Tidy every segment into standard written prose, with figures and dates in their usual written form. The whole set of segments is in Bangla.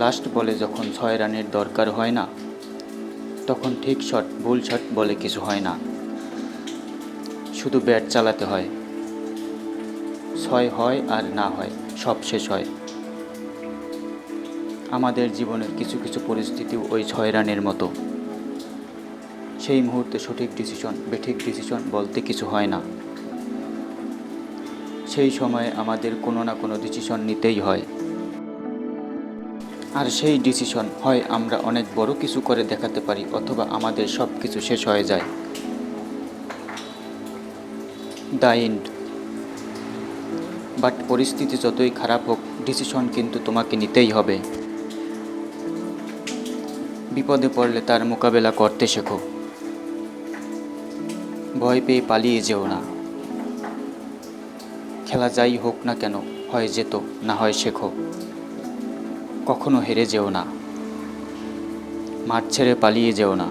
লাস্ট বলে যখন 6 রানের দরকার হয় না, তখন ঠিক শট ভুল শট বলে কিছু হয় না, শুধু ব্যাট চালাতে হয়। 6 হয় আর না হয়, সব শেষ হয়। আমাদের জীবনের কিছু কিছু পরিস্থিতিও ওই 6 রানের মতো। সেই মুহূর্তে সঠিক ডিসিশন বেঠিক ডিসিশন বলতে কিছু হয় না। সেই সময়ে আমাদের কোনো না কোনো ডিসিশন নিতেই হয়। আর সেই ডিসিশন হয় আমরা অনেক বড় কিছু করে দেখাতে পারি, অথবা আমাদের সব কিছু শেষ হয়ে যায়। The end. বাট পরিস্থিতি যতই খারাপ হোক, ডিসিশন কিন্তু তোমাকে নিতেই হবে। বিপদে পড়লে তার মোকাবেলা করতে শেখো। ভয় পেয়ে পালিয়ে যেও না। খেলা যাই হোক না কেন, হয় যেত না হয় শেখো। কখনো হেরে যেও না। মাঠ ছেড়ে পালিয়ে যেও না।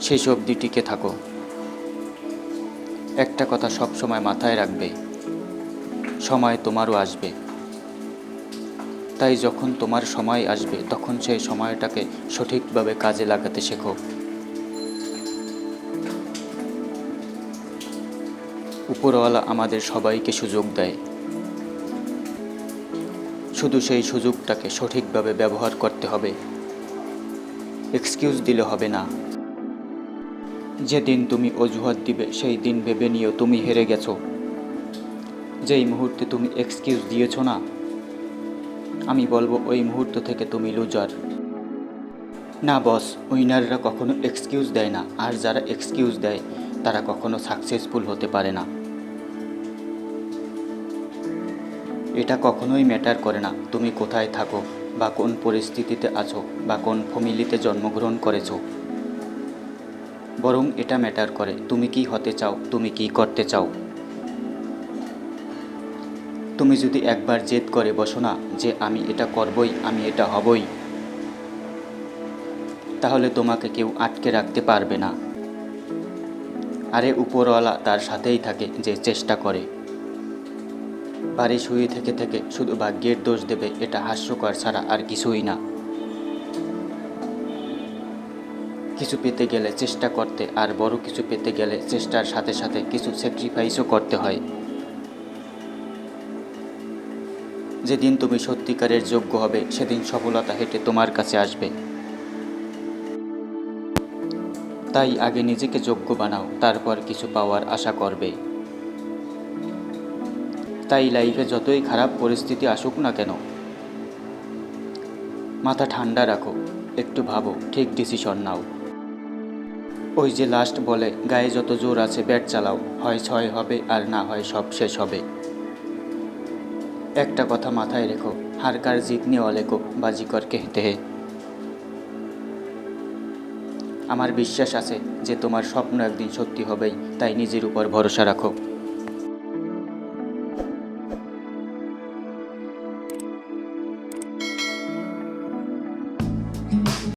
শেষ অবধি টিকে থাকো। একটা কথা সব সময় মাথায় রাখবে, সময় তোমারও আসবে। তাই যখন তোমার সময় আসবে, তখন সেই সময়টাকে সঠিকভাবে কাজে লাগাতে শেখো। উপরওয়ালা আমাদের সবাইকে সুযোগ দেয়, শুধু সেই সুযোগটাকে সঠিকভাবে ব্যবহার করতে হবে। এক্সকিউজ দিলে হবে না। যেদিন তুমি অজুহাত দিবে, সেই দিন ভেবে নিও তুমি হেরে গেছো। যেই মুহূর্তে তুমি এক্সকিউজ দিয়েছো না, আমি বলবো ওই মুহূর্ত থেকে তুমি লুজার। না বস, উইনাররা কখনো এক্সকিউজ দেয় না, আর যারা এক্সকিউজ দেয় তারা কখনো সাকসেসফুল হতে পারে না। এটা কখনোই ম্যাটার করে না তুমি কোথায় থাকো, বা কোন পরিস্থিতিতে আছো, বা কোন ফ্যামিলিতে জন্মগ্রহণ করেছো। বরং এটা ম্যাটার করে তুমি কি হতে চাও, তুমি কি করতে চাও। তুমি যদি একবার জেদ করে বসো না যে আমি এটা করবই, আমি এটা হবই, তাহলে তোমাকে কেউ আটকে রাখতে পারবে না। আরে উপরওয়ালা তার সাথেই থাকে যে চেষ্টা করে। বাড়ি শুয়ে থেকে থেকে শুধু ভাগ্যের দোষ দেবে, এটা হাস্যকর ছাড়া আর কিছুই না। কিছু পেতে গেলে চেষ্টা করতে, আর বড় কিছু পেতে গেলে চেষ্টার সাথে সাথে কিছু স্যাক্রিফাইসও করতে হয়। যেদিন তুমি সত্যিকারের যোগ্য হবে, সেদিন সফলতা হেঁটে তোমার কাছে আসবে। তাই আগে নিজেকে যোগ্য বানাও, তারপর কিছু পাওয়ার আশা করবে। তাই লাইফে যতই খারাপ পরিস্থিতি আসুক না কেন, মাথা ঠান্ডা রাখো, একটু ভাবো, ঠিক ডিসিশন নাও। ওই যে লাস্ট বলে, গায়ে যত জোর আছে ব্যাট চালাও, হয় 6 হবে আর না হয় সব শেষ হবে। একটা কথা মাথায় রেখো, হার কার জিতনে ওয়ালে কো বাজিকর कहते हैं। আমার বিশ্বাস আছে যে তোমার স্বপ্ন একদিন সত্যি হবেই, তাই নিজের উপর ভরসা রাখো।